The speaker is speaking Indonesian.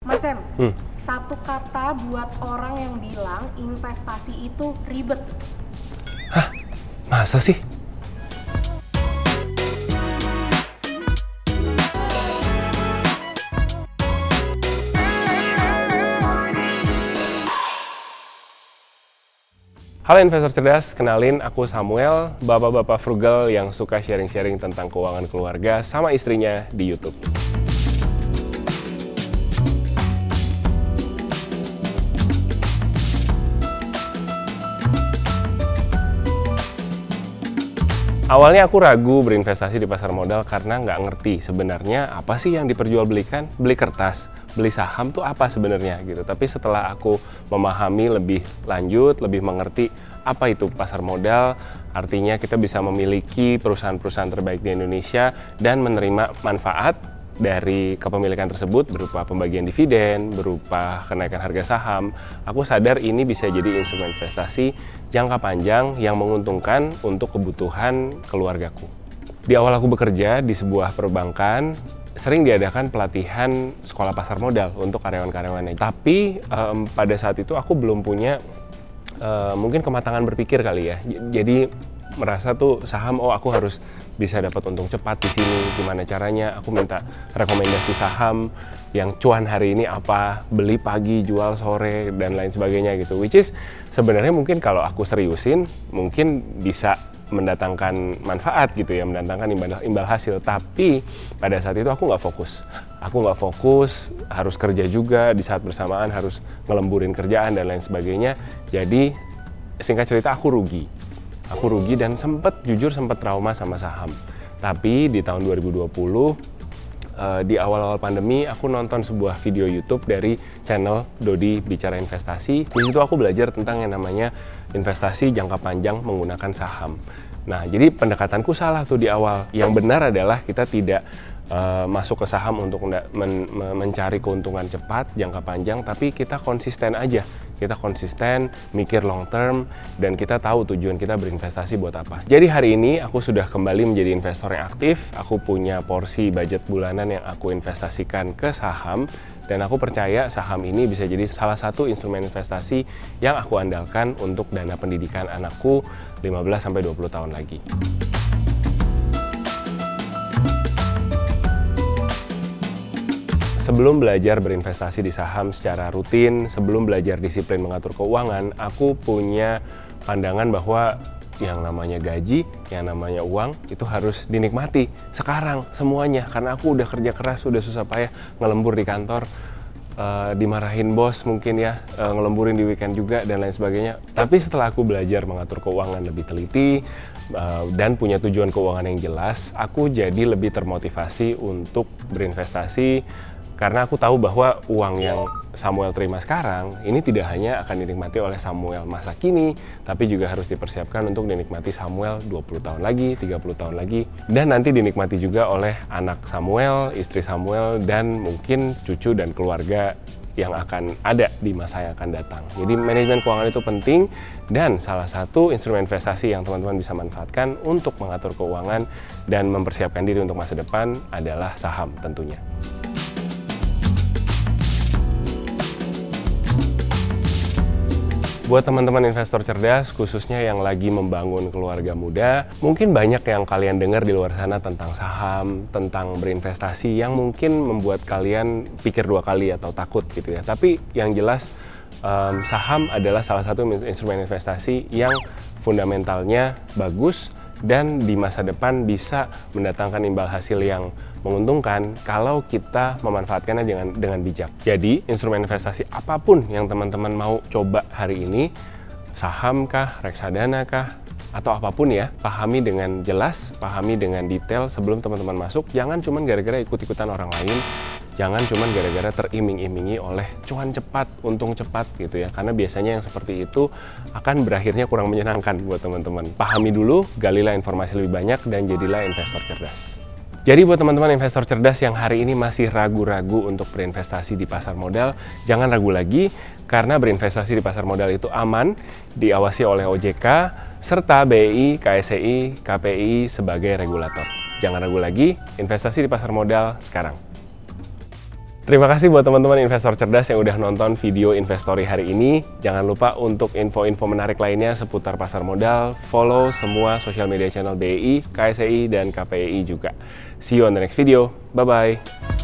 Mas Em, satu kata buat orang yang bilang investasi itu ribet. Hah? Masa sih? Halo investor cerdas, kenalin aku Samuel, bapak-bapak frugal yang suka sharing-sharing tentang keuangan keluarga sama istrinya di YouTube. Awalnya aku ragu berinvestasi di pasar modal karena nggak ngerti sebenarnya apa sih yang diperjualbelikan. Beli kertas, beli saham tuh apa sebenarnya gitu. Tapi setelah aku memahami lebih lanjut, lebih mengerti apa itu pasar modal, artinya kita bisa memiliki perusahaan-perusahaan terbaik di Indonesia dan menerima manfaat dari kepemilikan tersebut berupa pembagian dividen, berupa kenaikan harga saham. Aku sadar ini bisa jadi instrumen investasi jangka panjang yang menguntungkan untuk kebutuhan keluargaku. Di awal aku bekerja di sebuah perbankan, sering diadakan pelatihan sekolah pasar modal untuk karyawan-karyawannya. Tapi pada saat itu aku belum punya mungkin kematangan berpikir kali ya. Jadi merasa tuh saham, oh aku harus bisa dapat untung cepat di sini, gimana caranya? Aku minta rekomendasi saham yang cuan hari ini apa, beli pagi, jual sore, dan lain sebagainya gitu. Which is sebenarnya mungkin kalau aku seriusin, mungkin bisa mendatangkan manfaat gitu ya, mendatangkan imbal hasil. Tapi pada saat itu aku nggak fokus. Aku nggak fokus, harus kerja juga, di saat bersamaan harus ngelemburin kerjaan dan lain sebagainya. Jadi singkat cerita aku rugi. Aku rugi dan jujur sempat trauma sama saham. Tapi di tahun 2020, di awal-awal pandemi, aku nonton sebuah video YouTube dari channel Dodi Bicara Investasi. Di situ aku belajar tentang yang namanya investasi jangka panjang menggunakan saham. Nah, jadi pendekatanku salah tuh di awal. Yang benar adalah kita tidak masuk ke saham untuk mencari keuntungan cepat, jangka panjang, tapi kita konsisten aja. Kita konsisten, mikir long term, dan kita tahu tujuan kita berinvestasi buat apa. Jadi hari ini aku sudah kembali menjadi investor yang aktif. Aku punya porsi budget bulanan yang aku investasikan ke saham, dan aku percaya saham ini bisa jadi salah satu instrumen investasi yang aku andalkan untuk dana pendidikan anakku 15-20 tahun lagi. Sebelum belajar berinvestasi di saham secara rutin, sebelum belajar disiplin mengatur keuangan, aku punya pandangan bahwa yang namanya gaji, yang namanya uang, itu harus dinikmati sekarang semuanya. Karena aku udah kerja keras, udah susah payah ngelembur di kantor, dimarahin bos mungkin ya, ngelemburin di weekend juga dan lain sebagainya. Tapi setelah aku belajar mengatur keuangan lebih teliti dan punya tujuan keuangan yang jelas, aku jadi lebih termotivasi untuk berinvestasi. Karena aku tahu bahwa uang yang Samuel terima sekarang ini tidak hanya akan dinikmati oleh Samuel masa kini, tapi juga harus dipersiapkan untuk dinikmati Samuel 20 tahun lagi, 30 tahun lagi, dan nanti dinikmati juga oleh anak Samuel, istri Samuel, dan mungkin cucu dan keluarga yang akan ada di masa yang akan datang. Jadi manajemen keuangan itu penting, dan salah satu instrumen investasi yang teman-teman bisa manfaatkan untuk mengatur keuangan dan mempersiapkan diri untuk masa depan adalah saham tentunya. Buat teman-teman investor cerdas, khususnya yang lagi membangun keluarga muda, mungkin banyak yang kalian dengar di luar sana tentang saham, tentang berinvestasi yang mungkin membuat kalian pikir dua kali atau takut gitu ya. Tapi yang jelas saham adalah salah satu instrumen investasi yang fundamentalnya bagus dan di masa depan bisa mendatangkan imbal hasil yang menguntungkan kalau kita memanfaatkannya dengan bijak. Jadi, instrumen investasi apapun yang teman-teman mau coba hari ini, saham kah, reksadana kah, atau apapun ya, pahami dengan jelas, pahami dengan detail sebelum teman-teman masuk. Jangan cuma gara-gara ikut-ikutan orang lain, jangan cuma gara-gara teriming-imingi oleh cuan cepat, untung cepat gitu ya. Karena biasanya yang seperti itu akan berakhirnya kurang menyenangkan buat teman-teman. Pahami dulu, galilah informasi lebih banyak, dan jadilah investor cerdas. Jadi buat teman-teman investor cerdas yang hari ini masih ragu-ragu untuk berinvestasi di pasar modal, jangan ragu lagi, karena berinvestasi di pasar modal itu aman, diawasi oleh OJK, serta BI, KSEI, KPI sebagai regulator. Jangan ragu lagi, investasi di pasar modal sekarang. Terima kasih buat teman-teman investor cerdas yang udah nonton video Investory hari ini. Jangan lupa untuk info-info menarik lainnya seputar pasar modal, follow semua social media channel BEI, KSEI, dan KPEI juga. See you on the next video. Bye-bye.